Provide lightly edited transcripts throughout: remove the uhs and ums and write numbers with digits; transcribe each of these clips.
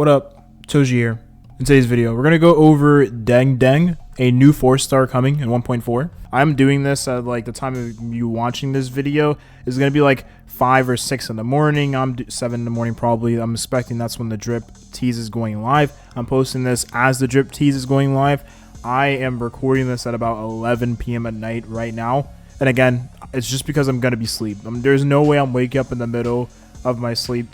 What up, Toji here. In today's video, we're going to go over Deng Deng, a new 4-star coming in 1.4. I'm doing this at like the time of you watching this video is going to be like 5 or 6 in the morning. I'm 7 in the morning probably. I'm expecting that's when the drip tease is going live. I'm posting this as the drip tease is going live. I am recording this at about 11 p.m. at night right now. And again, it's just because I'm going to be asleep. There's no way I'm waking up in the middle of my sleep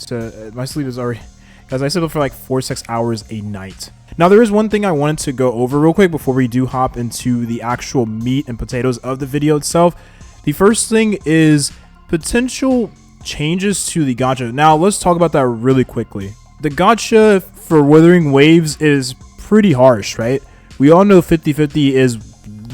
my sleep is already, because I sleep for like 4-6 hours a night. Now, there is one thing I wanted to go over real quick before we do hop into the actual meat and potatoes of the video itself. The first thing is potential changes to the gacha. Now, let's talk about that really quickly. The gacha for Wuthering Waves is pretty harsh, right? We all know 50-50 is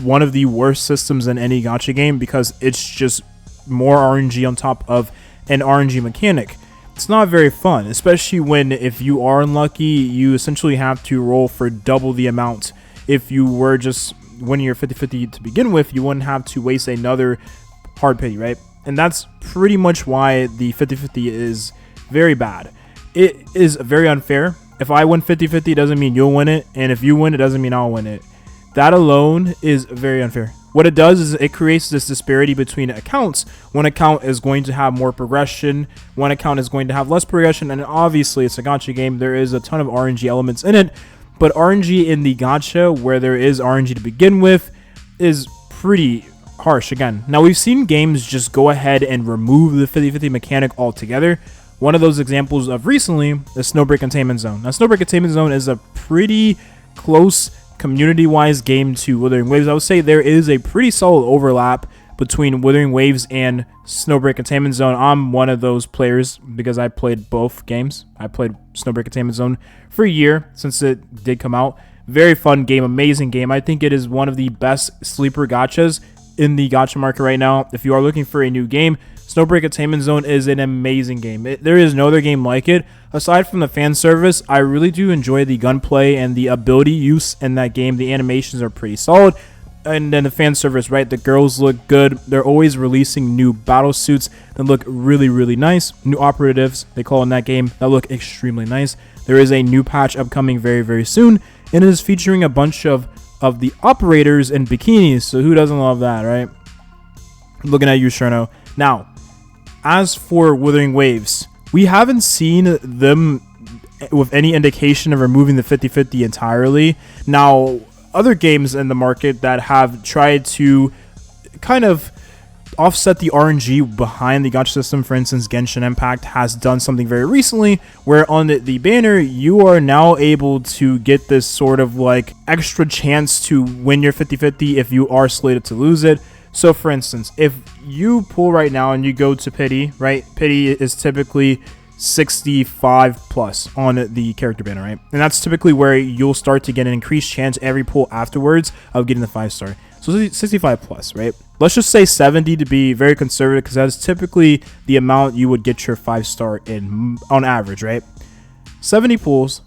one of the worst systems in any gacha game because it's just more RNG on top of an RNG mechanic. It's not very fun, especially when if you are unlucky, you essentially have to roll for double the amount. If you were just winning your 50-50 to begin with, you wouldn't have to waste another hard pity, right? And that's pretty much why the 50-50 is very bad. It is very unfair. If I win 50-50, it doesn't mean you'll win it. And if you win, it doesn't mean I'll win it. That alone is very unfair. What it does is it creates this disparity between accounts. One account is going to have more progression, one account is going to have less progression, and obviously it's a gacha game. There is a ton of RNG elements in it, but RNG in the gacha, where there is RNG to begin with, is pretty harsh again. Now, we've seen games just go ahead and remove the 50-50 mechanic altogether. One of those examples of recently is Snowbreak Containment Zone. Now, Snowbreak Containment Zone is a pretty close community-wise game to Wuthering Waves. I would say there is a pretty solid overlap between Wuthering Waves and Snowbreak Containment Zone. I'm one of those players because I played both games. I played Snowbreak Containment Zone for a year since it did come out. Very fun game, amazing game. I think it is one of the best sleeper gachas in the gacha market right now. If you are looking for a new game, Snowbreak Containment Zone is an amazing game. There is no other game like it. Aside from the fan service, I really do enjoy the gunplay and the ability use in that game. The animations are pretty solid. And then the fan service, right? The girls look good. They're always releasing new battle suits that look really, really nice. New operatives, they call in that game, that look extremely nice. There is a new patch upcoming very, very soon. And it is featuring a bunch of the operators in bikinis. So who doesn't love that, right? Looking at you, Sherno. Now, as for Wuthering Waves, we haven't seen them with any indication of removing the 50-50 entirely. Now, other games in the market that have tried to kind of offset the RNG behind the gacha system, for instance, Genshin Impact has done something very recently where on the banner, you are now able to get this sort of like extra chance to win your 50-50 if you are slated to lose it. So, for instance, if you pull right now and you go to pity, right? Pity is typically 65 plus on the character banner, right? And that's typically where you'll start to get an increased chance every pull afterwards of getting the 5-star. So 65 plus, right? Let's just say 70 to be very conservative because that's typically the amount you would get your 5-star in on average, right? 70 pulls.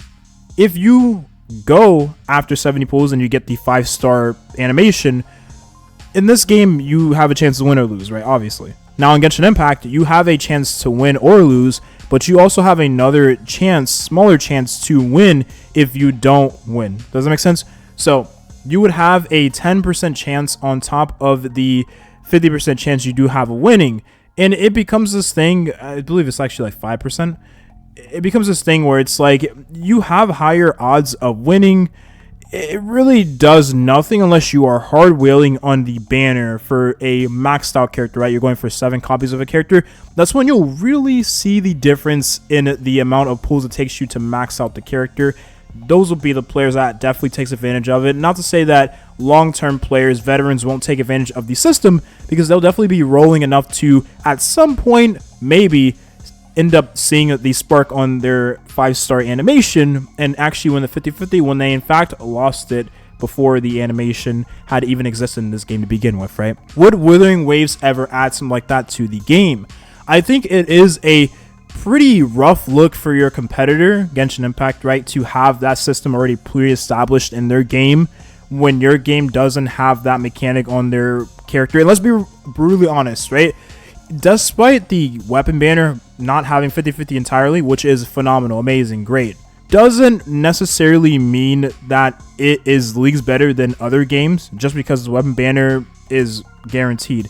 If you go after 70 pulls and you get the 5-star animation, in this game, you have a chance to win or lose, right? Obviously. Now, in Genshin Impact, you have a chance to win or lose, but you also have another chance, smaller chance to win if you don't win. Does that make sense? So, you would have a 10% chance on top of the 50% chance you do have of winning. And it becomes this thing, I believe it's actually like 5%. It becomes this thing where it's like you have higher odds of winning. It really does nothing unless you are hard whaling on the banner for a maxed out character, right? You're going for 7 copies of a character. That's when you'll really see the difference in the amount of pulls it takes you to max out the character. Those will be the players that definitely takes advantage of it. Not to say that long-term players, veterans, won't take advantage of the system because they'll definitely be rolling enough to, at some point, maybe end up seeing the spark on their 5-star animation and actually win the 50-50 when they in fact lost it before the animation had even existed in this game to begin with, right? Would Wuthering Waves ever add something like that to the game? I think it is a pretty rough look for your competitor, Genshin Impact, right, to have that system already pre-established in their game when your game doesn't have that mechanic on their character. And let's be brutally honest, right? Despite the weapon banner not having 50-50 entirely, which is phenomenal, amazing, great, doesn't necessarily mean that it is leagues better than other games just because the weapon banner is guaranteed.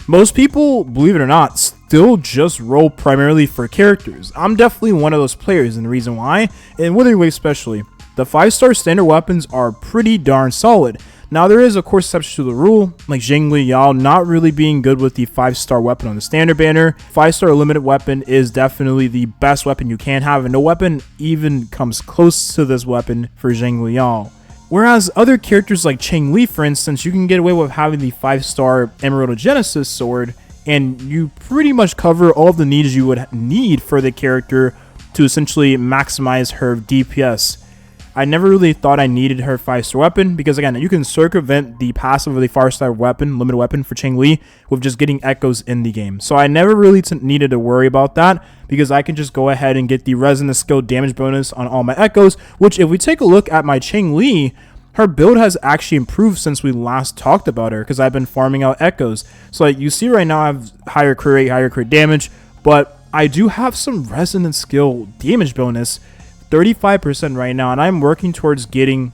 Most people, believe it or not, still just roll primarily for characters. I'm definitely one of those players, and the reason why, in Wuthering Waves especially, the 5-star standard weapons are pretty darn solid. Now, there is, of course, exceptions to the rule, like Zhengli Yao not really being good with the 5-star weapon on the standard banner. 5-star limited weapon is definitely the best weapon you can have, and no weapon even comes close to this weapon for Zhengli Yao. Whereas other characters like Cheng-Li, for instance, you can get away with having the 5-star Emerald Genesis sword, and you pretty much cover all of the needs you would need for the character to essentially maximize her DPS. I never really thought I needed her 5-star weapon because, again, you can circumvent the passive of the 5-star weapon, limited weapon for Cheng-Li, with just getting echoes in the game. So I never really needed to worry about that because I can just go ahead and get the resonance skill damage bonus on all my echoes, which if we take a look at my Cheng-Li, her build has actually improved since we last talked about her because I've been farming out echoes. So like you see right now I have higher crit rate, higher crit damage, but I do have some resonance skill damage bonus, 35% right now, and I'm working towards getting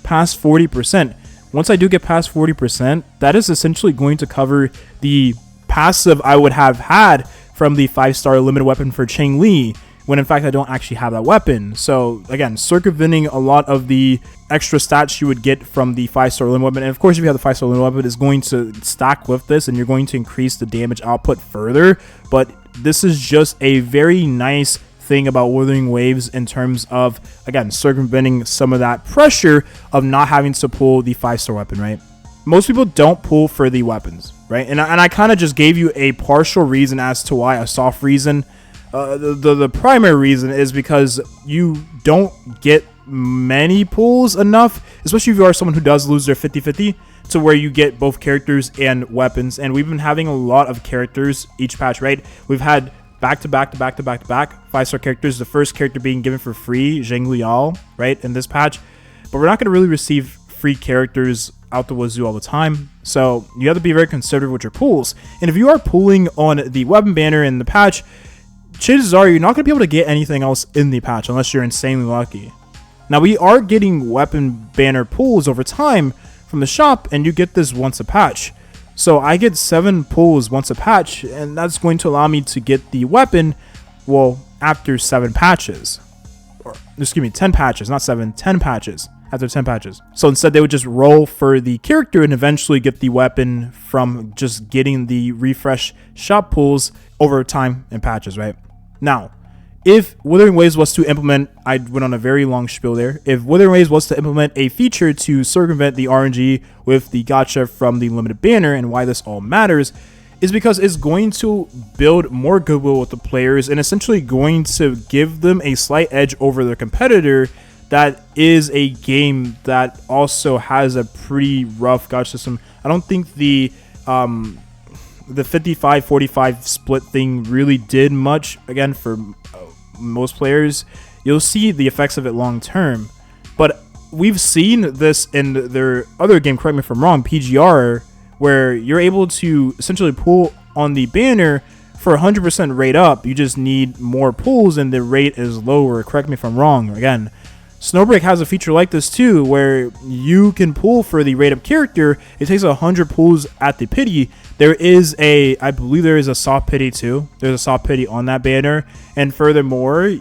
past 40%. Once I do get past 40%, that is essentially going to cover the passive I would have had from the 5-star limited weapon for Cheng-Li, when in fact I don't actually have that weapon. So again, circumventing a lot of the extra stats you would get from the 5-star limit weapon, and of course if you have the 5-star limit weapon, is going to stack with this and you're going to increase the damage output further. But this is just a very nice thing about Wuthering Waves in terms of, again, circumventing some of that pressure of not having to pull the 5-star weapon, right? Most people don't pull for the weapons, right? And I kind of just gave you a partial reason as to why, a soft reason. The primary reason is because you don't get many pulls enough, especially if you are someone who does lose their 50-50, to where you get both characters and weapons. And we've been having a lot of characters each patch, right? We've had back-to-back 5-star characters. The first character being given for free, Zhengli Yao, right, in this patch. But we're not going to really receive free characters out the wazoo all the time. So you have to be very conservative with your pulls. And if you are pulling on the weapon banner in the patch, chances are you're not going to be able to get anything else in the patch unless you're insanely lucky. Now, we are getting weapon banner pulls over time from the shop, and you get this once a patch. So I get 7 pulls once a patch, and that's going to allow me to get the weapon, well, after 7 patches. Or, excuse me, 10 patches, not 7, 10 patches. After 10 patches. So instead, they would just roll for the character and eventually get the weapon from just getting the refresh shop pulls over time in patches, right? Now, if Wuthering Waves was to implement, I went on a very long spiel there. If Wuthering Waves was to implement a feature to circumvent the RNG with the gacha from the limited banner, and why this all matters is because it's going to build more goodwill with the players and essentially going to give them a slight edge over their competitor that is a game that also has a pretty rough gacha system. I don't think the 55-45 split thing really did much, again, for most players. You'll see the effects of it long term, but we've seen this in their other game, correct me if I'm wrong, PGR, where you're able to essentially pull on the banner for 100% rate up. You just need more pulls and the rate is lower. Correct me if I'm wrong. Again, Snowbreak has a feature like this too, where you can pull for the rate up character. It takes 100 pulls at the pity. There is I believe there is a soft pity too. There's a soft pity on that banner. And furthermore,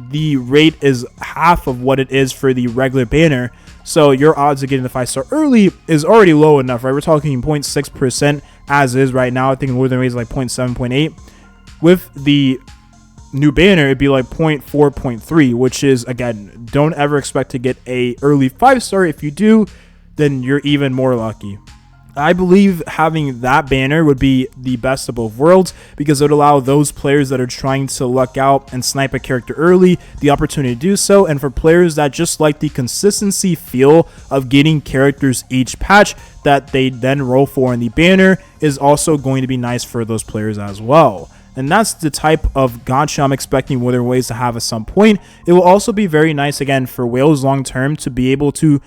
the rate is half of what it is for the regular banner. So your odds of getting the 5-star early is already low enough, right? We're talking 0.6% as is right now. I think Wuthering Waves is like 0.7, 0.8. With the new banner, it'd be like 0.4, 0.3, which is, again, don't ever expect to get a early 5-star. If you do, then you're even more lucky. I believe having that banner would be the best of both worlds because it would allow those players that are trying to luck out and snipe a character early the opportunity to do so, and for players that just like the consistency feel of getting characters each patch that they then roll for in the banner is also going to be nice for those players as well. And that's the type of gacha I'm expecting Wuthering Waves to have at some point. It will also be very nice, again, for whales long term to be able to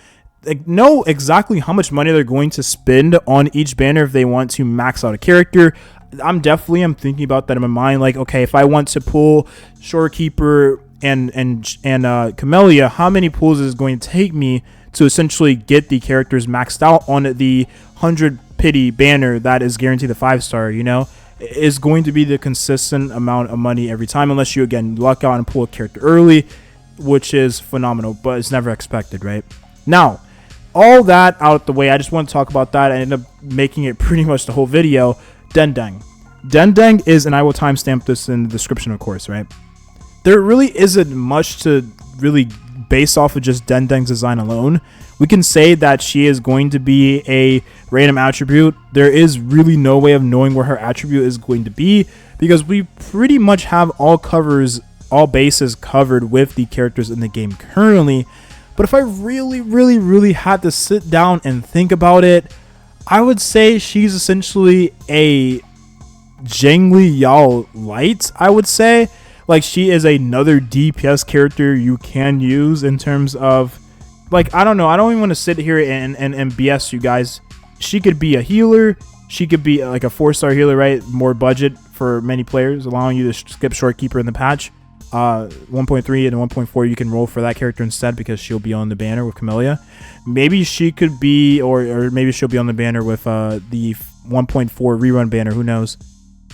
know exactly how much money they're going to spend on each banner if they want to max out a character. I'm thinking about that in my mind. Like, okay, if I want to pull Shorekeeper Camellia, how many pulls is it going to take me to essentially get the characters maxed out on the 100 pity banner that is guaranteed the 5-star, you know? Is going to be the consistent amount of money every time, unless you again luck out and pull a character early, which is phenomenal, but it's never expected, right? Now, all that out the way, I just want to talk about that. I ended up making it pretty much the whole video. Dendeng. Dendeng is, and I will timestamp this in the description, of course, right? There really isn't much to really base off of just Dendeng's design alone. We can say that she is going to be a random attribute. There is really no way of knowing where her attribute is going to be, because we pretty much have all bases covered with the characters in the game currently. But if I really had to sit down and think about it, I would say she's essentially a Zhengli Yao light, I would say. Like, she is another DPS character you can use in terms of, like, I don't know. I don't even want to sit here and BS you guys. She could be a healer. She could be like a 4-star healer, right? More budget for many players, allowing you to skip Shorekeeper in the patch. 1.3 and 1.4 you can roll for that character instead, because she'll be on the banner with Camellia. Maybe she could be, or maybe she'll be on the banner with the 1.4 rerun banner. Who knows?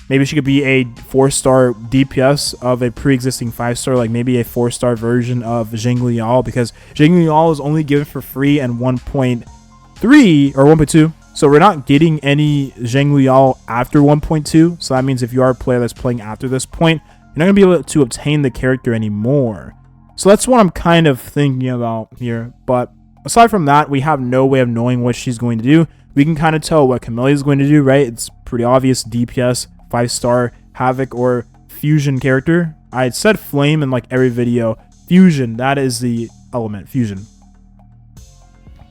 Maybe she could be a 4-star DPS of a pre-existing 5-star, like maybe a 4-star version of Zhengli Yao, because Zhengli Yao is only given for free in 1.3 or 1.2. So we're not getting any Zhengli Yao after 1.2. So that means if you are a player that's playing after this point, you're not going to be able to obtain the character anymore. So that's what I'm kind of thinking about here. But aside from that, we have no way of knowing what she's going to do. We can kind of tell what Camellia is going to do, right? It's pretty obvious. DPS, 5-star, Havoc, or Fusion character. I had said Flame in like every video. Fusion, that is the element. Fusion.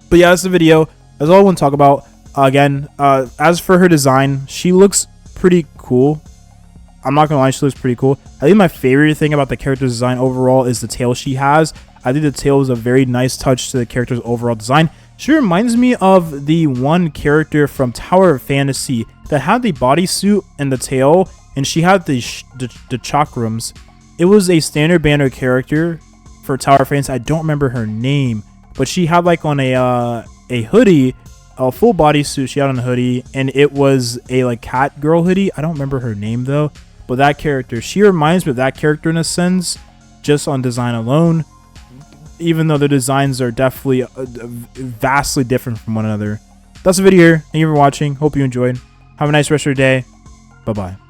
But yeah, that's the video. That's all I want to talk about. Again, as for her design, she looks pretty cool. I'm not gonna lie, she looks pretty cool. I think my favorite thing about the character design overall is the tail she has. I think the tail is a very nice touch to the character's overall design. She reminds me of the one character from Tower of Fantasy that had the bodysuit and the tail, and she had the chakrams. It was a standard banner character for Tower of Fantasy. I don't remember her name, but she had like on a hoodie, a full bodysuit. She had on a hoodie, and it was a like cat girl hoodie. I don't remember her name though. But that character, she reminds me of that character in a sense, just on design alone, even though the designs are definitely vastly different from one another. That's the video here. Thank you for watching. Hope you enjoyed. Have a nice rest of your day. Bye-bye.